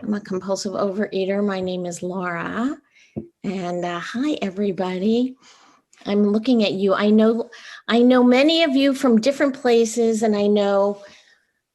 I'm a compulsive overeater. My name is Laura. And hi, everybody. I'm looking at you. I know many of you from different places, and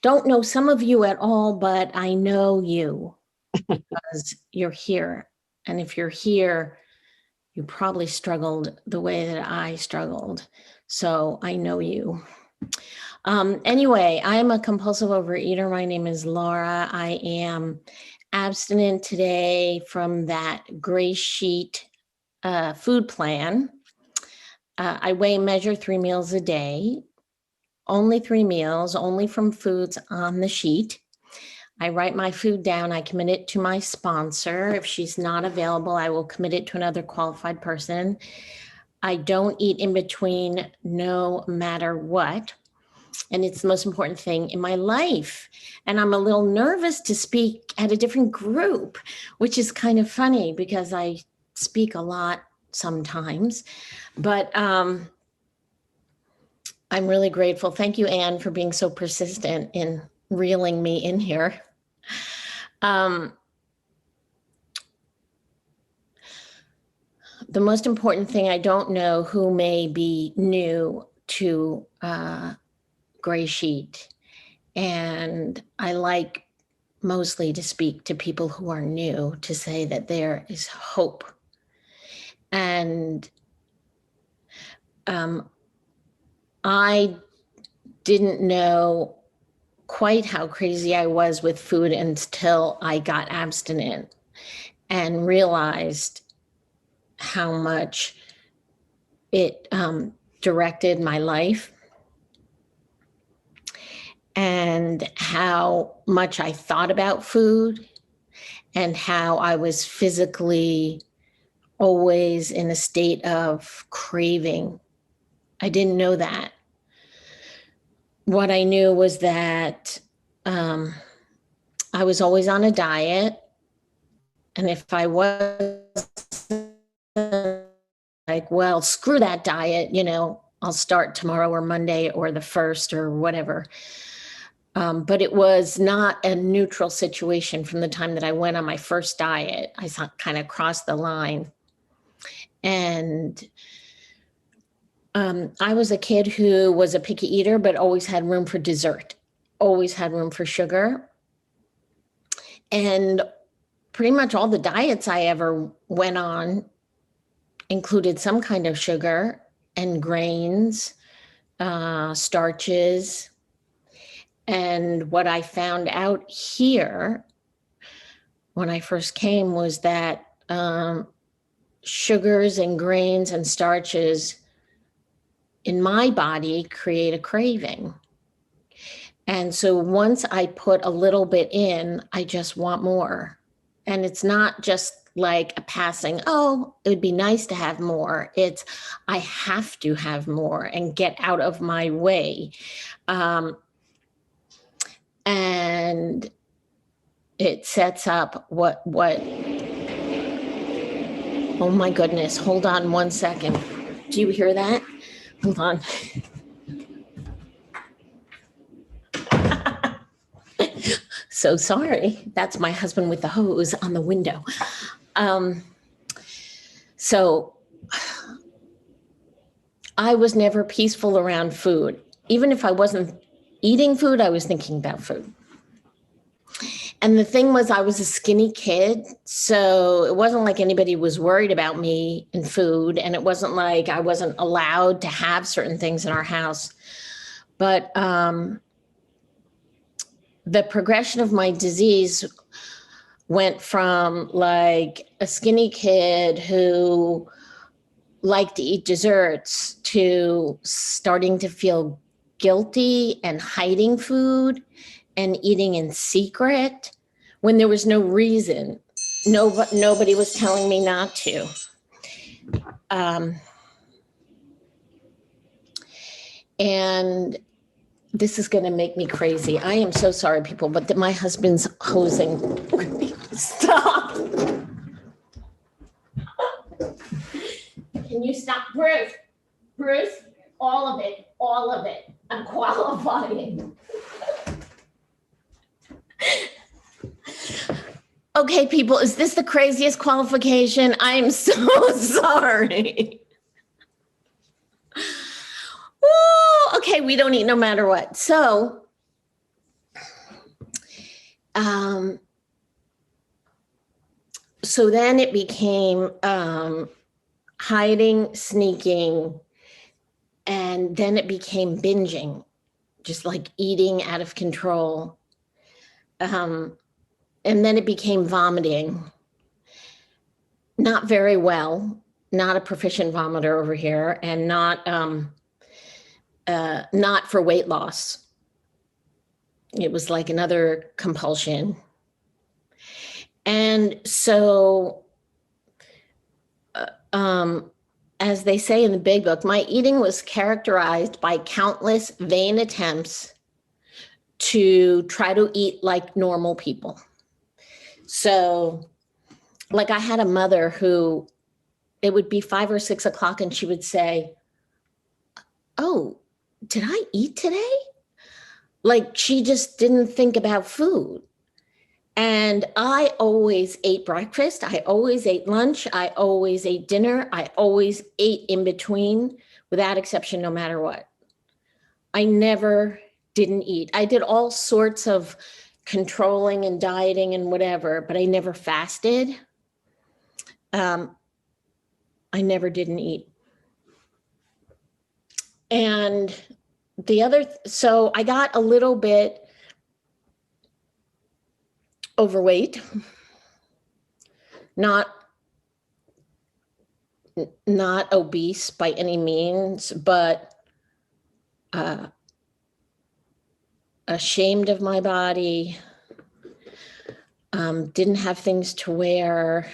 don't know some of you at all, but I know you because you're here. And if you're here, you probably struggled the way that I struggled. So I know you. Anyway, I'm a compulsive overeater. My name is Laura. I am abstinent today from that gray sheet food plan. I weigh and measure 3 meals a day, only 3 meals, only from foods on the sheet. I write my food down. I commit it to my sponsor. If she's not available, I will commit it to another qualified person. I don't eat in between no matter what. And it's the most important thing in my life. And I'm a little nervous to speak at a different group, which is kind of funny because I speak a lot sometimes. But I'm really grateful. Thank you, Anne, for being so persistent in reeling me in here. The most important thing, I don't know who may be new to Gray Sheet. And I like mostly to speak to people who are new to say that there is hope. And I didn't know quite how crazy I was with food until I got abstinent and realized how much it directed my life and how much I thought about food and how I was physically always in a state of craving. I didn't know that. What I knew was that I was always on a diet. And if I was like, well, screw that diet, I'll start tomorrow or Monday or the 1st or whatever. But it was not a neutral situation from the time that I went on my first diet. I kind of crossed the line. And I was a kid who was a picky eater, but always had room for dessert, always had room for sugar. And pretty much all the diets I ever went on included some kind of sugar and grains, starches. And what I found out here when I first came was that sugars and grains and starches in my body create a craving. And so once I put a little bit in, I just want more. And it's not just like a passing, oh, it would be nice to have more. It's, I have to have more and get out of my way. And it sets up what, oh my goodness, hold on one second. Do you hear that? Hold on. So sorry. That's my husband with the hose on the window. So I was never peaceful around food. Even if I wasn't eating food, I was thinking about food. And the thing was, I was a skinny kid, so it wasn't like anybody was worried about me and food, and it wasn't like I wasn't allowed to have certain things in our house. But the progression of my disease went from like a skinny kid who liked to eat desserts to starting to feel guilty and hiding food and eating in secret when there was no reason. Nobody was telling me not to. And this is going to make me crazy. I am so sorry, people, but my husband's hosing. Stop. Can you stop? Bruce, all of it. I'm qualifying. Okay, people, is this the craziest qualification? I'm so sorry. Woo, okay, we don't eat no matter what. So, so then it became hiding, sneaking, and then it became binging, just like eating out of control. And then it became vomiting. Not very well, not a proficient vomiter over here, and not for weight loss. It was like another compulsion. And so, as they say in the big book, my eating was characterized by countless vain attempts to try to eat like normal people. So, like, I had a mother who, it would be 5 or 6 o'clock and she would say, "Oh, did I eat today?" Like, she just didn't think about food. And I always ate breakfast. I always ate lunch. I always ate dinner. I always ate in between, without exception, no matter what. I never didn't eat. I did all sorts of controlling and dieting and whatever, but I never fasted. I never didn't eat. And so I got a little bit overweight, not obese by any means, but ashamed of my body, didn't have things to wear,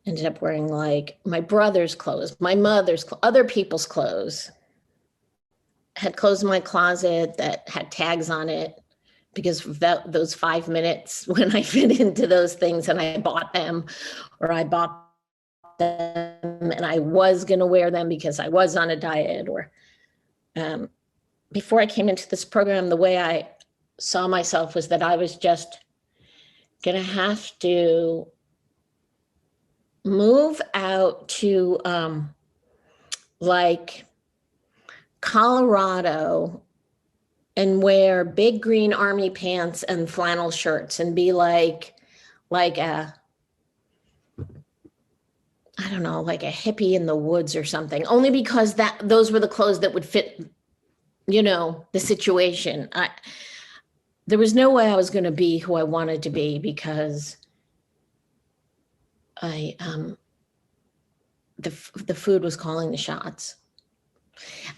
ended up wearing like my brother's clothes, my mother's other people's clothes, had clothes in my closet that had tags on it because of those 5 minutes when I fit into those things and I bought them, or I bought them and I was going to wear them because I was on a diet. Or before I came into this program, the way I saw myself was that I was just going to have to move out to like Colorado and wear big green army pants and flannel shirts and be like a, I don't know, like a hippie in the woods or something, only because those were the clothes that would fit, the situation. There was no way I was going to be who I wanted to be because the food was calling the shots.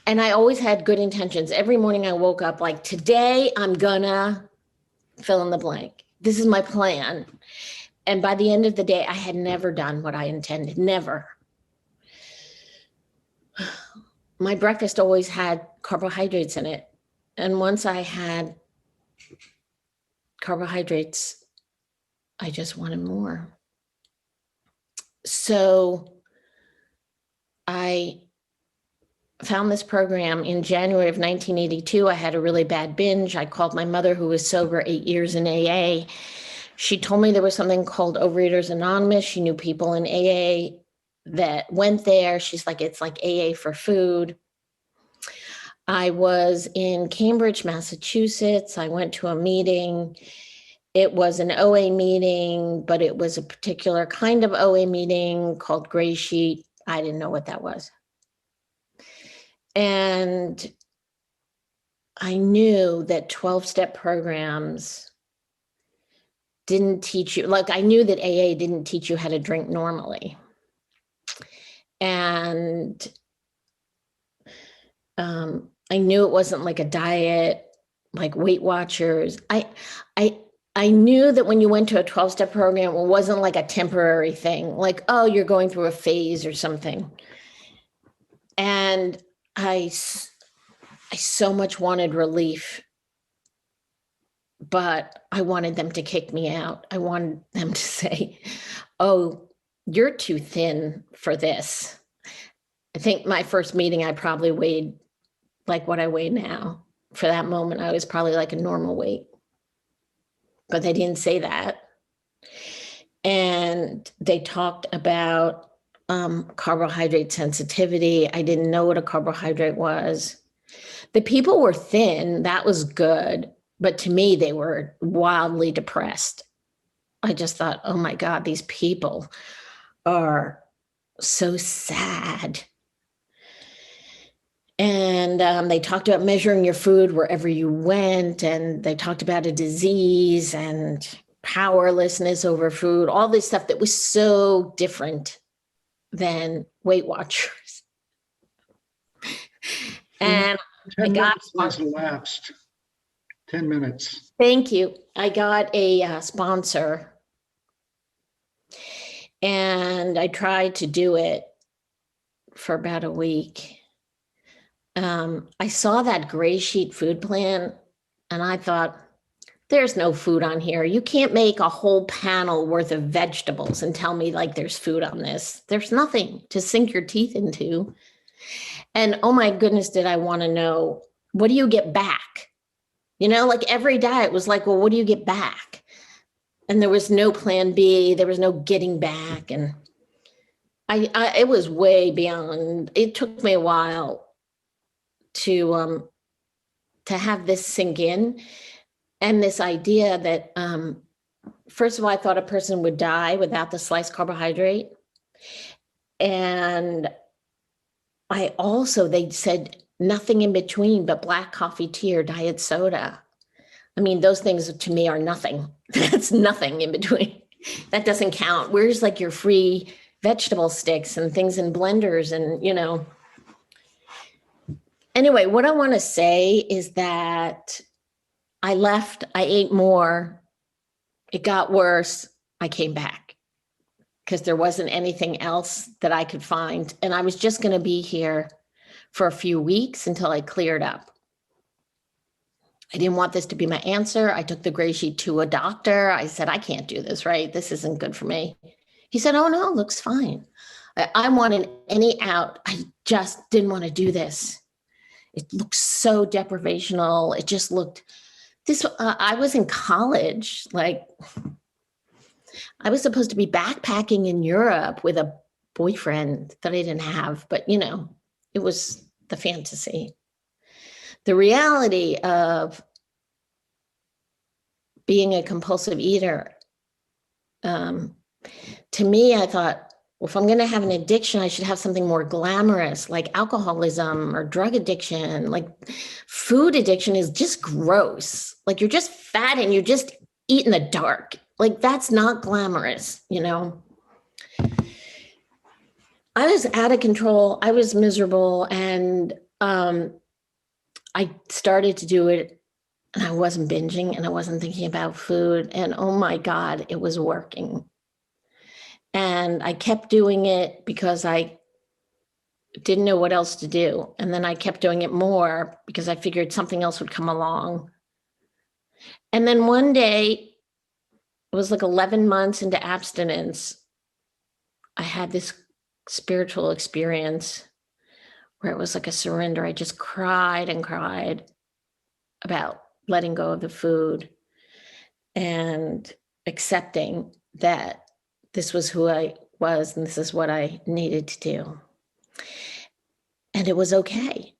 And I always had good intentions. Every morning I woke up like, today I'm gonna fill in the blank. This is my plan. And by the end of the day, I had never done what I intended, never. My breakfast always had carbohydrates in it. And once I had carbohydrates, I just wanted more. So I found this program in January of 1982. I had a really bad binge. I called my mother, who was sober 8 years in AA. She told me there was something called Overeaters Anonymous. She knew people in AA that went there. She's like, it's like AA for food. I was in Cambridge, Massachusetts. I went to a meeting. It was an OA meeting, but it was a particular kind of OA meeting called GreySheet. I didn't know what that was. And I knew that 12-step programs didn't teach you, like I knew that AA didn't teach you how to drink normally. And I knew it wasn't like a diet, like Weight Watchers. I knew that when you went to a 12-step program, it wasn't like a temporary thing, like, oh, you're going through a phase or something. And I so much wanted relief, but I wanted them to kick me out. I wanted them to say, oh, you're too thin for this. I think my first meeting, I probably weighed like what I weigh now. For that moment, I was probably like a normal weight. But they didn't say that. And they talked about carbohydrate sensitivity. I didn't know what a carbohydrate was. The people were thin, that was good. But to me, they were wildly depressed. I just thought, oh my God, these people are so sad. And they talked about measuring your food wherever you went. And they talked about a disease and powerlessness over food, all this stuff that was so different than Weight Watchers. And 10 minutes has elapsed. 10 minutes. Thank you. I got a sponsor, and I tried to do it for about a week. I saw that gray sheet food plan, and I thought, there's no food on here. You can't make a whole panel worth of vegetables and tell me like there's food on this. There's nothing to sink your teeth into. And oh my goodness, did I want to know, what do you get back? You know, like every diet was like, well, what do you get back? And there was no plan B. There was no getting back. And it was way beyond. It took me a while to have this sink in. And this idea that, first of all, I thought a person would die without the sliced carbohydrate. And I also, they said nothing in between but black coffee, tea, or diet soda. I mean, those things to me are nothing. That's nothing in between. That doesn't count. Where's like your free vegetable sticks and things in blenders and, you know. Anyway, what I want to say is that I left, I ate more, it got worse, I came back because there wasn't anything else that I could find. And I was just going to be here for a few weeks until I cleared up. I didn't want this to be my answer. I took the gray sheet to a doctor. I said, I can't do this, right? This isn't good for me. He said, oh no, it looks fine. I wanted any out. I just didn't want to do this. It looked so deprivational. It just looked, I was in college, like I was supposed to be backpacking in Europe with a boyfriend that I didn't have, but you know, it was the fantasy. The reality of being a compulsive eater, to me, I thought, well, if I'm going to have an addiction, I should have something more glamorous, like alcoholism or drug addiction. Like food addiction is just gross. Like you're just fat and you just eat in the dark. Like that's not glamorous, you know? I was out of control. I was miserable. And I started to do it and I wasn't binging and I wasn't thinking about food. And oh my God, it was working. And I kept doing it because I didn't know what else to do. And then I kept doing it more because I figured something else would come along. And then one day, it was like 11 months into abstinence, I had this spiritual experience where it was like a surrender. I just cried and cried about letting go of the food and accepting that this was who I was and this is what I needed to do. And it was okay.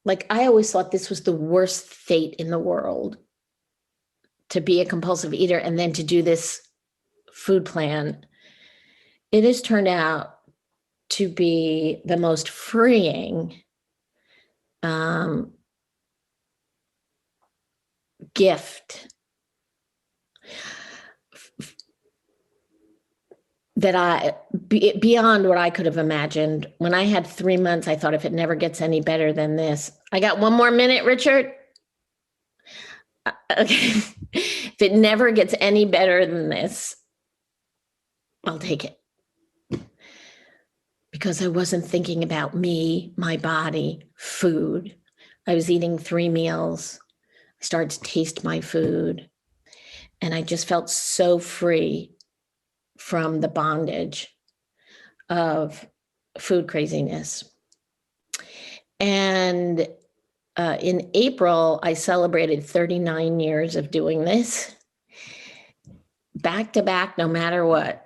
Like I always thought this was the worst fate in the world, to be a compulsive eater and then to do this food plan. It has turned out to be the most freeing gift that beyond what I could have imagined. When I had 3 months, I thought if it never gets any better than this. I got 1 more minute, Richard. Okay. If it never gets any better than this, I'll take it. Because I wasn't thinking about me, my body, food. I was eating 3 meals. I started to taste my food. And I just felt so free from the bondage of food craziness. And in April, I celebrated 39 years of doing this. back to back, no matter what.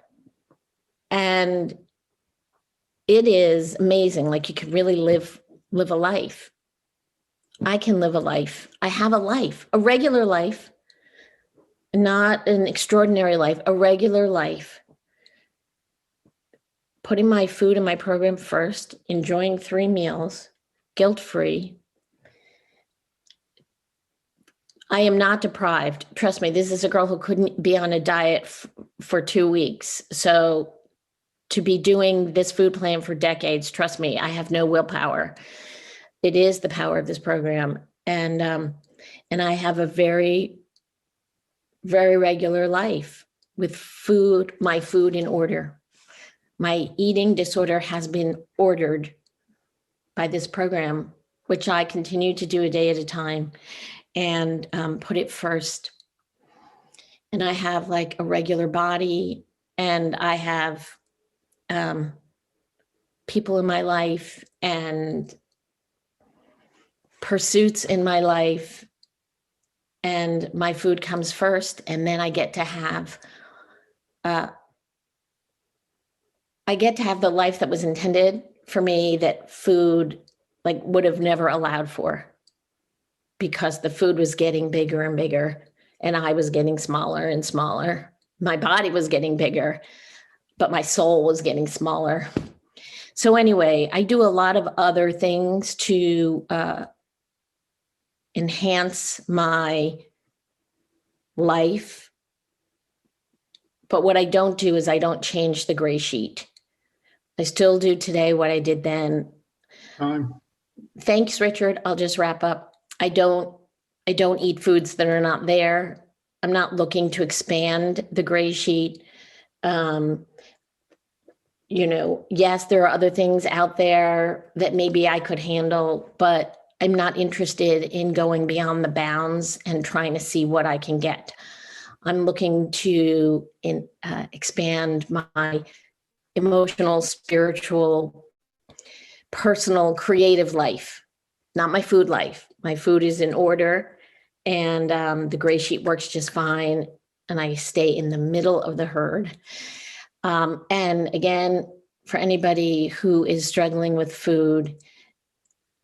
And it is amazing. Like you can really live a life. I can live a life. I have a life, a regular life, not an extraordinary life, a regular life. Putting my food in my program first, enjoying 3 meals, guilt-free. I am not deprived. Trust me, this is a girl who couldn't be on a diet for 2 weeks. So to be doing this food plan for decades, trust me, I have no willpower. It is the power of this program. And I have a very, very regular life with food, my food in order. My eating disorder has been ordered by this program, which I continue to do a day at a time and put it first. And I have like a regular body, and I have people in my life and pursuits in my life, and my food comes first, and then I get to have the life that was intended for me, that food like would have never allowed for, because the food was getting bigger and bigger and I was getting smaller and smaller. My body was getting bigger, but my soul was getting smaller. So anyway, I do a lot of other things to enhance my life. But what I don't do is I don't change the gray sheet. I still do today what I did then. Thanks, Richard. I'll just wrap up. I don't eat foods that are not there. I'm not looking to expand the gray sheet. Yes, there are other things out there that maybe I could handle, but I'm not interested in going beyond the bounds and trying to see what I can get. I'm looking to expand my emotional, spiritual, personal, creative life, not my food life. My food is in order, and the gray sheet works just fine, and I stay in the middle of the herd. And again, for anybody who is struggling with food,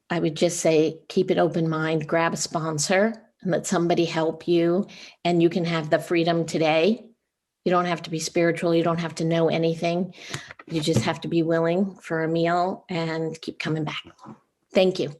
I would just say, keep an open mind, grab a sponsor and let somebody help you, and you can have the freedom today. You don't have to be spiritual. You don't have to know anything. You just have to be willing for a meal and keep coming back. Thank you.